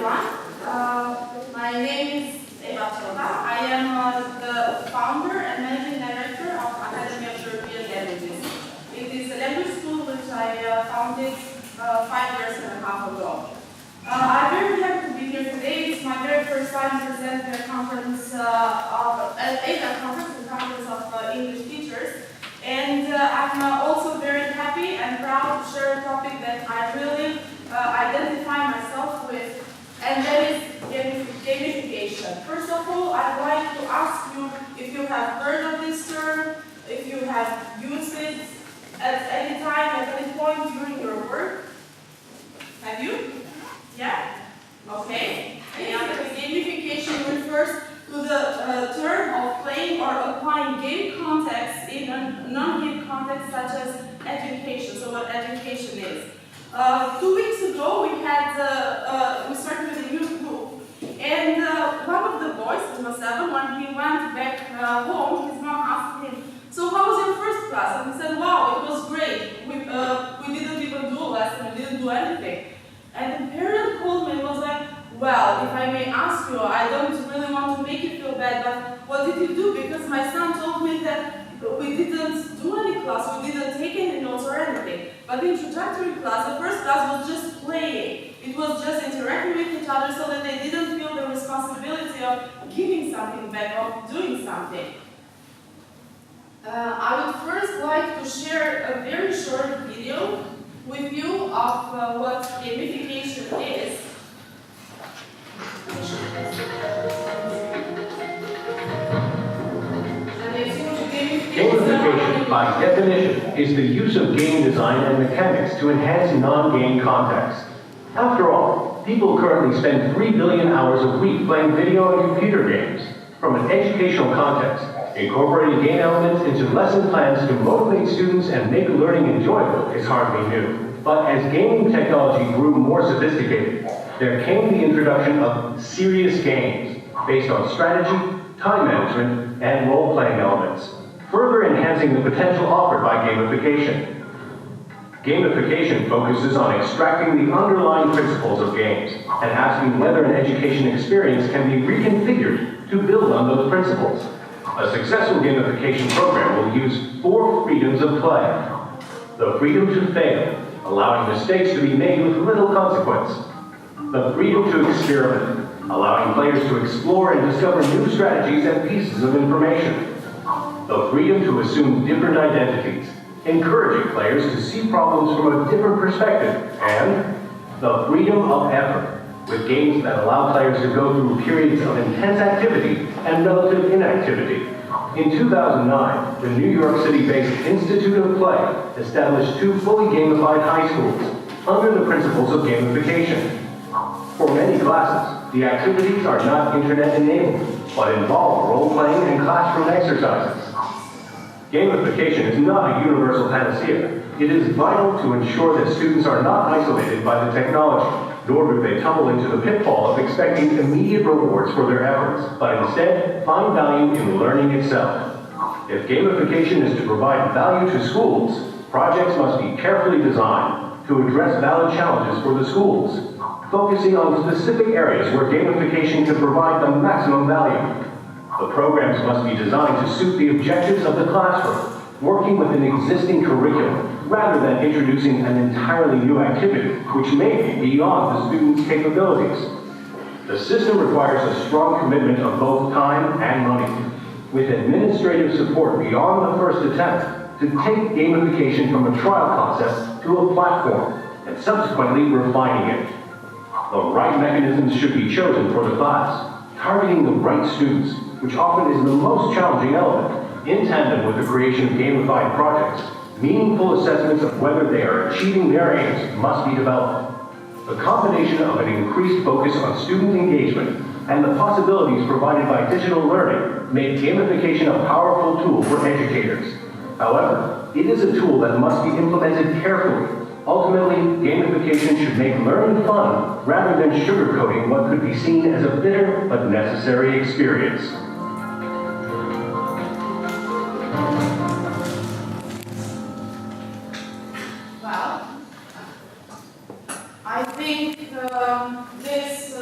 everyone. My name is Eva Çota. I am the founder and managing director of Academy of European Languages. It is a language school which I founded 5 years and a half ago. I'm very happy to be here today. It's my very first time presenting a conference at ADA conference, the Conference of English Teachers. And I'm also very happy and proud to share a topic that I really identify myself with, and that is gamification. First of all, I'd like to ask you if you have heard of this term, if you have used it at any time, at any point during your work. Have you? Yeah? Okay. And gamification refers to the term of playing or applying game context in a non-game context such as education. So what education is. 2 weeks ago we started with a new group, and one of the boys, he was 7, when he went back home, his mom asked him, "So how was your first class?" And he said, "Wow, it was great. We didn't even do a lesson, we didn't do anything." And the parent called me and was like, "Well, if I may ask you, I don't really want to make you feel bad, but what did you do? Because my son told me that we didn't do any class, we didn't take any notes or anything. But the introductory class, the first class was just playing. It was just interacting with each other so that they didn't feel the responsibility of giving something back, of doing something." I would first like to share a very short video with you of what gamification is. Gamification, by definition, is the use of game design and mechanics to enhance non-game context. After all, people currently spend 3 billion hours a week playing video and computer games. From an educational context, incorporating game elements into lesson plans to motivate students and make learning enjoyable is hardly new. But as gaming technology grew more sophisticated, there came the introduction of serious games based on strategy, time management, and role-playing elements, further enhancing the potential offered by gamification. Gamification focuses on extracting the underlying principles of games and asking whether an education experience can be reconfigured to build on those principles. A successful gamification program will use 4 freedoms of play. The freedom to fail, allowing mistakes to be made with little consequence. The freedom to experiment, allowing players to explore and discover new strategies and pieces of information. The freedom to assume different identities, encouraging players to see problems from a different perspective. And the freedom of effort, with games that allow players to go through periods of intense activity and relative inactivity. In 2009, the New York City-based Institute of Play established 2 fully gamified high schools under the principles of gamification. For many classes, the activities are not internet-enabled, but involve role-playing and classroom exercises. Gamification is not a universal panacea. It is vital to ensure that students are not isolated by the technology, nor do they tumble into the pitfall of expecting immediate rewards for their efforts, but instead find value in learning itself. If gamification is to provide value to schools, projects must be carefully designed to address valid challenges for the schools, focusing on specific areas where gamification can provide the maximum value. The programs must be designed to suit the objectives of the classroom, working with an existing curriculum, rather than introducing an entirely new activity, which may be beyond the student's capabilities. The system requires a strong commitment of both time and money, with administrative support beyond the first attempt to take gamification from a trial concept to a platform, and subsequently refining it. The right mechanisms should be chosen for the class, targeting the right students, which often is the most challenging element. In tandem with the creation of gamified projects, meaningful assessments of whether they are achieving their aims must be developed. The combination of an increased focus on student engagement and the possibilities provided by digital learning make gamification a powerful tool for educators. However, it is a tool that must be implemented carefully. Ultimately, gamification should make learning fun rather than sugarcoating what could be seen as a bitter but necessary experience. Well, I think this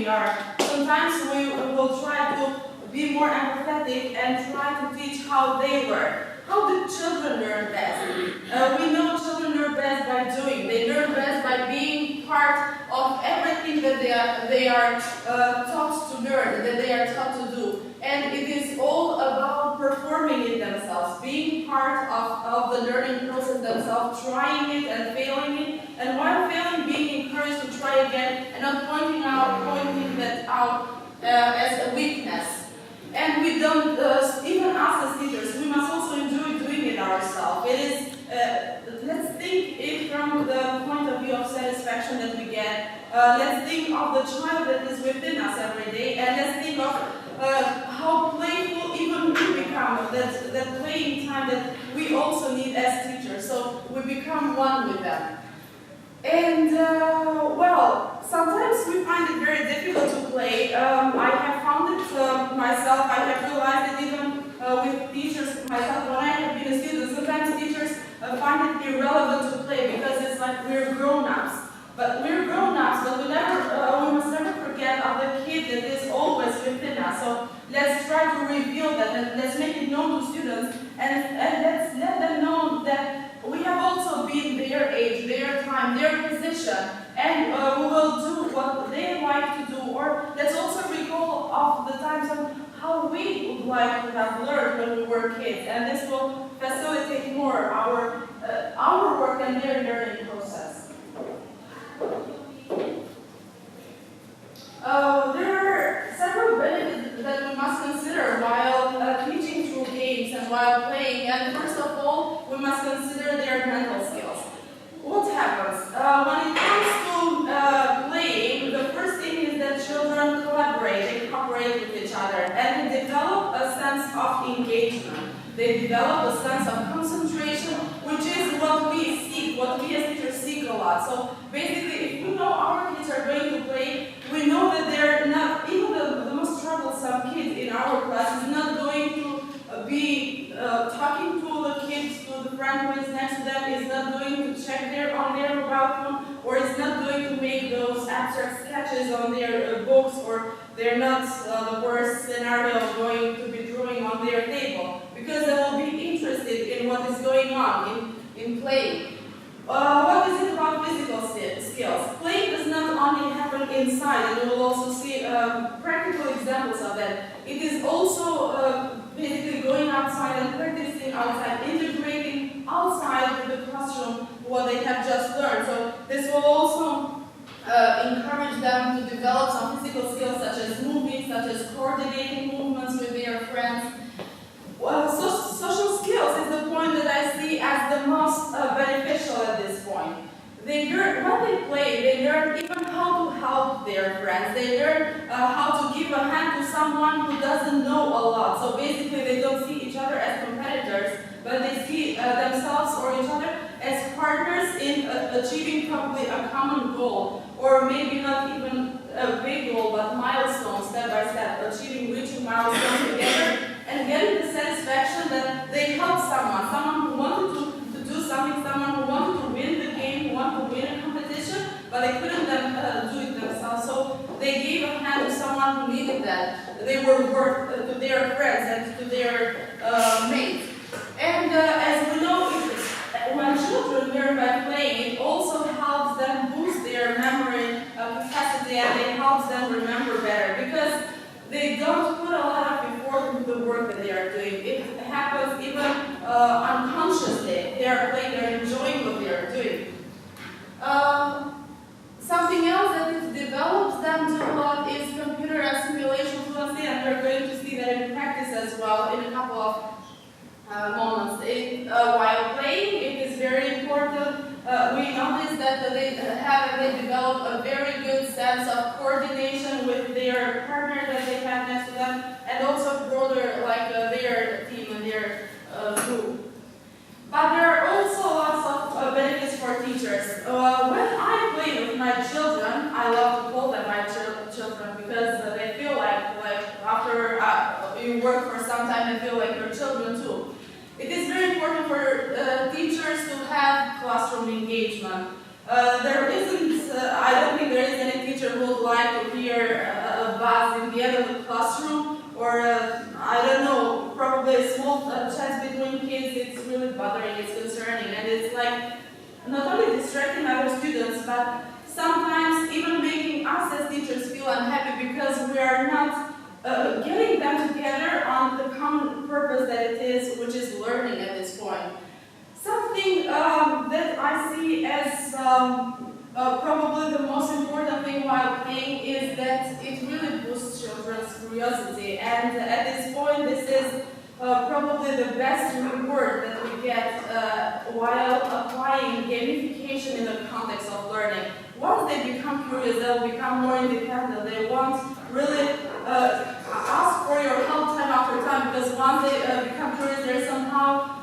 we are. Sometimes we will try to be more empathetic and try to teach how they learn. How do children learn best? We know children learn best by doing. They learn best by being part of everything that they are taught to learn, that they are taught to do. And it is all about performing it themselves, being part of the learning process themselves, trying it and failing it, and while failing, being encouraged to try again and not pointing that out as a weakness. And we don't, even us as teachers, we must also enjoy doing it ourselves. It is, let's think it from the point of view of satisfaction that we get. Let's think of the child that is within us every day, and let's think of how playful even we become, that playing time that we also need as teachers. So we become one with them. And, well, sometimes we find it very difficult to play. I have found it myself. I have realized it even with teachers myself. When I have been a student, sometimes teachers find it irrelevant to play because it's like we're grown-ups. But we're grown-ups, but we must never forget of the kid that is always within us. So let's try to reveal that and let's make it known to students and let's let them know that we have also been their age, their time, their position, and we will do what they like to do. Or let's also recall of the times of how we would like to have learned when we were kids, and this will facilitate more our work and their learning process. There are several benefits that we must consider while teaching through games and while playing. And first of all, we must consider their mental skills. What happens? When it comes to playing, the first thing is that children collaborate, they cooperate with each other, and they develop a sense of engagement. They develop a sense of concentration, which is what we seek, what we as teachers seek a lot. So basically, if we know our kids are going to play, we know that they're not, even the most troublesome kid in our class is not going to be talking to the kids, to the friend who is next to them, is not going to check on their mobile phone, or is not going to make those abstract sketches on their books, or they're not the worst scenario going to be drawing on their table, because they will be interested in what is going on in playing. What is it about physical skills? Play does not only happen inside, and we will also see practical examples of that. It is also basically going outside and practicing outside, integrating outside with the classroom what they have just learned. So this will also encourage them to develop some physical skills such as moving, such as coordinating movements with their friends. Well, social skills is the point that I see as the most beneficial at this point. They learn, when they play, they learn even how to help their friends. They learn how to give a hand to someone who doesn't know a lot. So basically, they don't see each other as competitors, but they see themselves or each other as partners in achieving probably a common goal, or maybe not even a big goal, but milestones, step by step, reaching milestones together, and getting the satisfaction that they helped someone who wanted to do something, someone who wanted to win the game, who wanted to win a competition, but they couldn't do it themselves. So they gave a hand to someone who needed that. They were worth to their friends and to their mates. And as we know, when children learn by playing, it also helps them boost their memory capacity, and it helps them remember better, because they don't put a lot of effort into the work that they are doing. It happens even unconsciously. They are playing, they are enjoying what they are doing. Something else that it develops them to a lot is computer and simulation fluency, and we're going to see that in practice as well in a couple of moments. While playing, it is very important. We notice that they develop a very good sense of coordination with their partner that they have next to them, and also broader, like their team and their group. But there are also lots of benefits for teachers. When I play with my children, I love to call them my children, because they feel like after you work for some time, they feel like your children too. It is very important for teachers to have classroom engagement. I don't think there is any teacher who would like to hear end of the classroom, or I don't know, probably a small chat between kids, it's really bothering, it's concerning, and it's like not only distracting other students, but sometimes even making us as teachers feel unhappy because we are not getting them together on the common purpose that it is, which is learning at this point. Something that I see as probably the most important thing while playing is that it really boosts children's curiosity, and at this point this is probably the best reward that we get while applying gamification in the context of learning. Once they become curious, they'll become more independent. They won't really ask for your help time after time, because once they become curious, they're somehow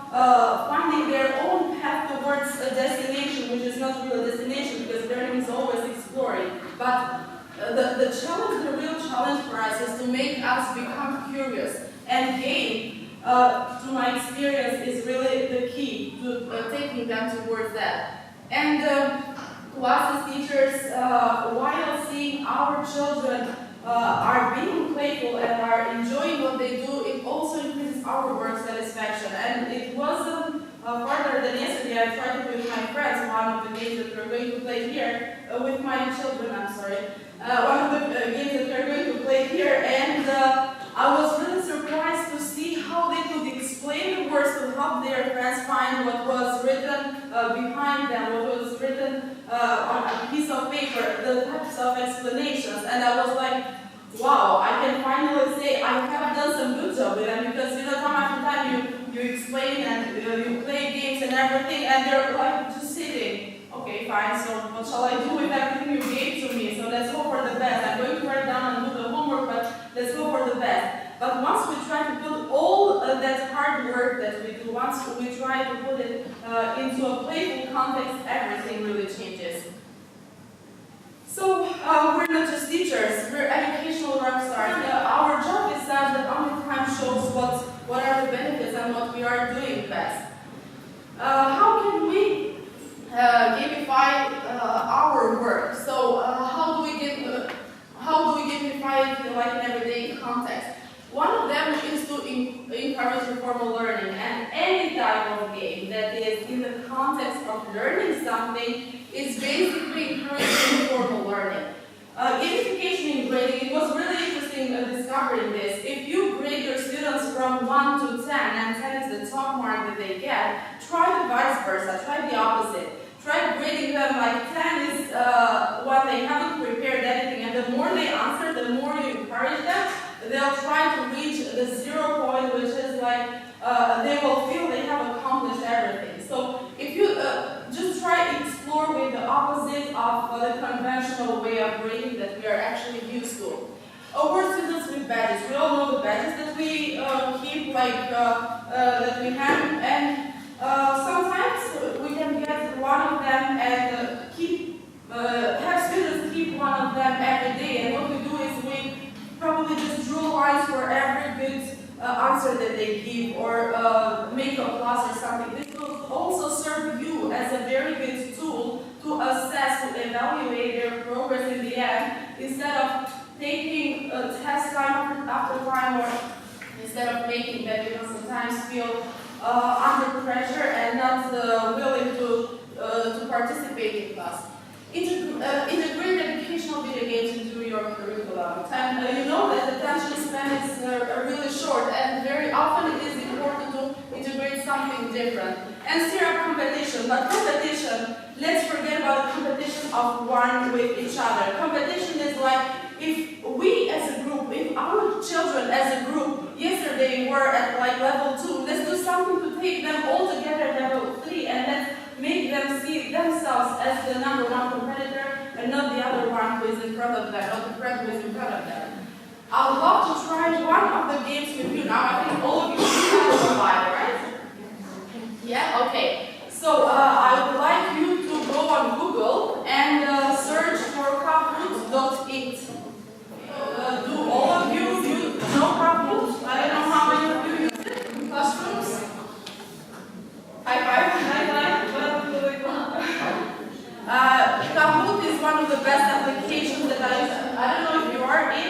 finding their own path towards a destination, which is not really a destination, because learning is always exploring. But the challenge, the real challenge for us is to make us become curious. And game, to my experience, is really the key to taking them towards that. And to us as teachers, while seeing our children are being playful and are enjoying what they do, it also increases our work satisfaction. And it wasn't further than yesterday. I tried to do with my friends one of the games that we're going to play here with my children. I'm sorry. One of the games that we're going to play here, and I was really surprised to see how they could explain the words to help their friends find what was written behind them, what was written on a piece of paper, the types of explanations. And I was like, wow, I can finally say I have done some good job with them, because time after time you explain and you play games and everything, and they're like just sitting. Okay, fine, so what shall I do with everything you gave to me? So let's go for the best. I'm going to write down and do the homework, but let's go for the best. But once we try to put all that hard work that we do, once we try to put it into a playful context, everything really changes. So we're not just teachers, we're educational rock stars. Our job is such that only time shows what are the benefits and what we are doing best. How can we gamify our work? So how do we gamify it like in everyday context? One of them is to encourage informal learning, and any type of game that is in the context of learning something is basically encouraging informal learning. Gamification in grading, it was really interesting discovering this. If you grade your students from 1 to 10, and 10 is the top mark that they get, try the vice versa, try the opposite. Try grading them like 10 is what they haven't prepared anything, and the more they answer, the more you encourage them, they'll try to reach the 0 point, which is like they will feel they have accomplished everything. So if you just try to explore with the opposite of the conventional way of grading that we are actually used to. We're students with badges. We all know the badges that we keep, like that we have, and sometimes we can get one of them and have students keep one of them every day. And what we do is we probably just draw lines for every good answer that they give, or make a plus or something. This will also serve you as a very good tool to assess, to evaluate their progress in the end, instead of taking a test time after time, or instead of making them sometimes feel under pressure and not willing to participate in class. Integrate educational video games into your curriculum. And you know that attention span is really short, and very often it is important to integrate something different. And steer up competition. But competition, let's forget about competition of one with each other. Competition is like, if we as a group, if our children as a group, yesterday were at like level 2, let's do something to take them all together at level 3, and let's make them see themselves as the number 1 competitor and not the other one who is in front of them, not the friend who is in front of them. I would love to try one of the games with you now. I think all of you have a mobile, right? Yeah? Okay. So I would like you to go on Google and search for Kahoot.it. Do all of you know Kahoot? I don't know how many of you use it in classrooms. High five. Kahoot is one of the best applications that I use. I don't know if you are in.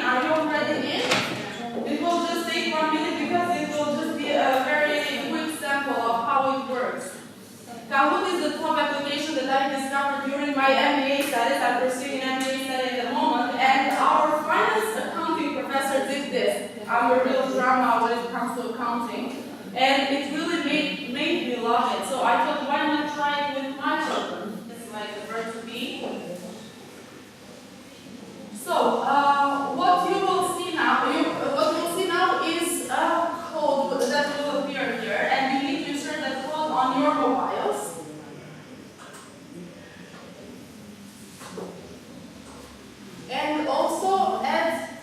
under real drama when it comes to accounting. And it really made me love it. So I thought, why not try it with my children? It's like the verb to be. So what you will see now, is a code that will appear here, and you need to insert that code on your mobiles. And also add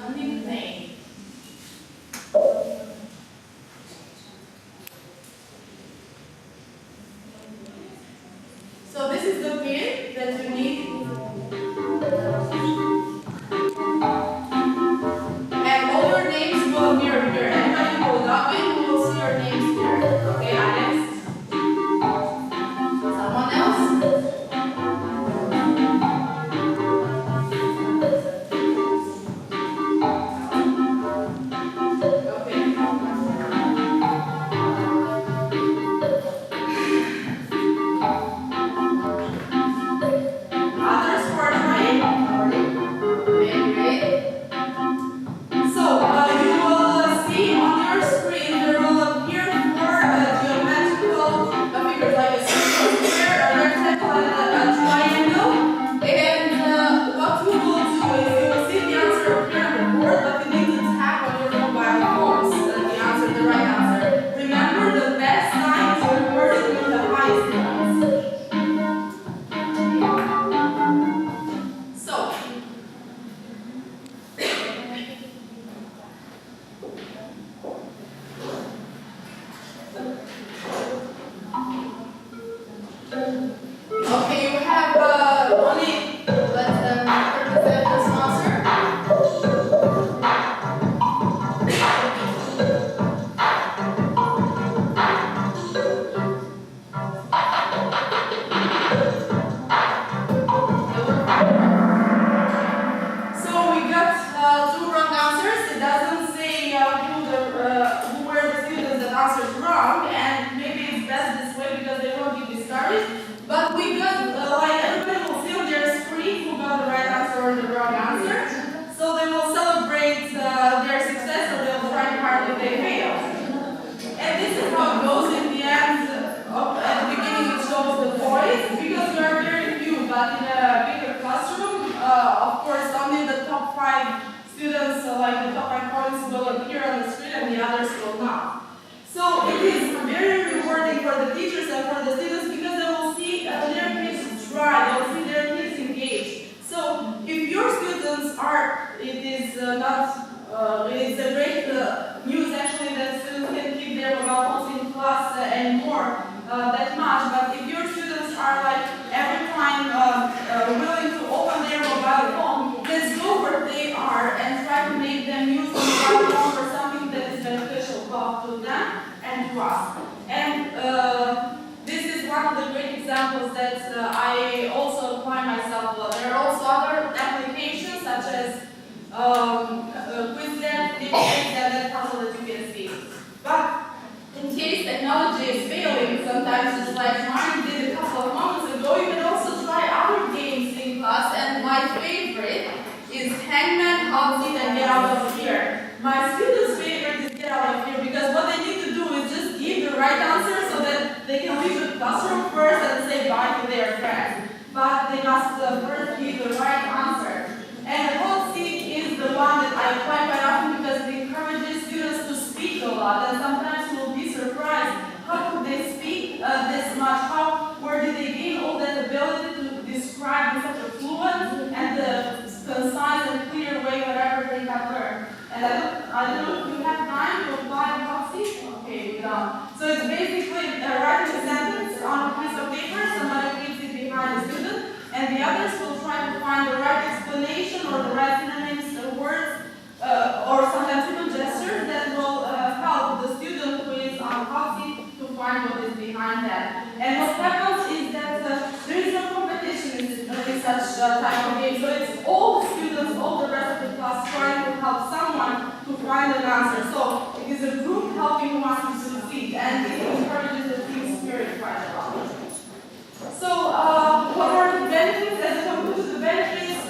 a nickname. So this is the pin that you need. And all your names will appear here. Anybody who will log in, you will see your names here. Okay, Alex? Someone else?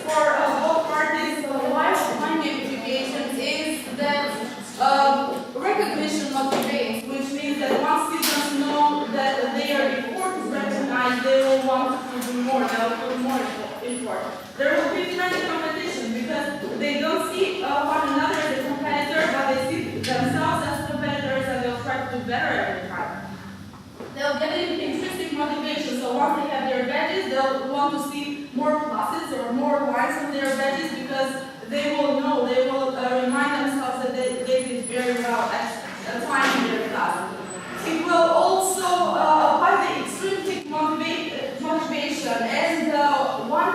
For both parties, the life of my gamification is that better every time. They'll get an intrinsic motivation, so once they have their badges, they'll want to see more pluses or more lines on their badges because they will know, they will remind themselves that they did very well at a time in their class. It will also apply the extrinsic motivation. And one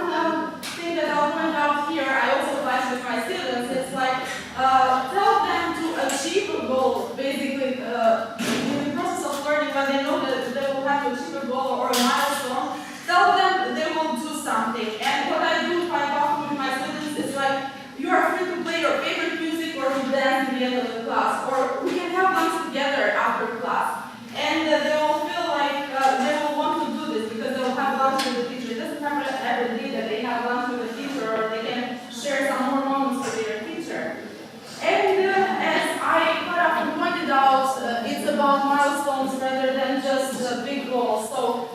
thing that I'll point out here, I also apply with my students, it's like tell them to achieve a goal, basically in the process of learning when they know that they will have to achieve a goal or a milestone, tell them they will do something. And what I do quite often with my students is like, you are free to play your favorite music or to dance at the end of the class, or we can have lunch together after class. And they will feel like they will want to do this because they will have lunch with the teacher. It doesn't happen every day that they have lunch with the teacher or they can share some more moments with their teacher. And as I quite often pointed out, it's about milestones rather than just big goals. So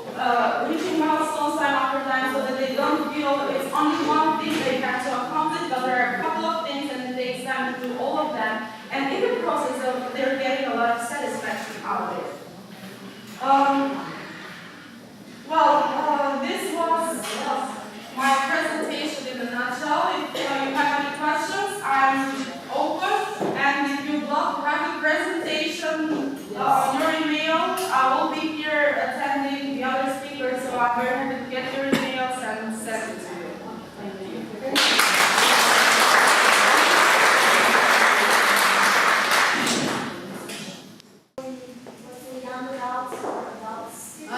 reaching milestones time after time so that they don't feel it's only one thing they have to accomplish, but there are a couple of things and it takes time to do all of them. And in the process of they're getting a lot of satisfaction out of it. This was my presentation in a nutshell. If you have any questions, I'm open. And if you'd love to have the presentation on your email, I will be here attending the other speakers, so I'm very happy to get your emails and send it to you. Thank you.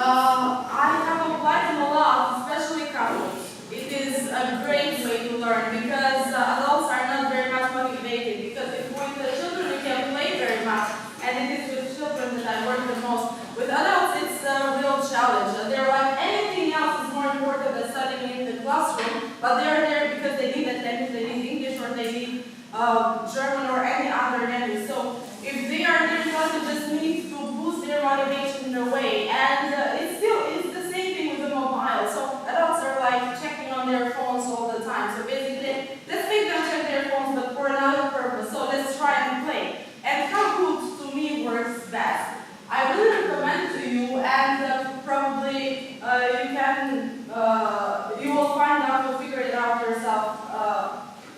I have applied them a lot, especially couples. It is a great way to learn because adults are not very much motivated. Because if with the children we can play very much, and it is with children that I work the most. With adults, it's a real challenge. They're like anything else is more important than studying in the classroom, but they're there because they need that language, they need English, or they need German or any other language. So if they are there in class, they just need to boost their motivation in a way. And it's the same thing with the mobile. So adults are like checking on their phones all the time. So basically, let's make them check their phones, but for another purpose. So let's try and play. And Kahoot to me works best. I really recommend it to you, and probably you will find out, you'll figure it out yourself,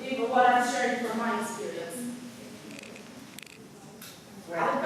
even what I'm sharing from my experience. Right.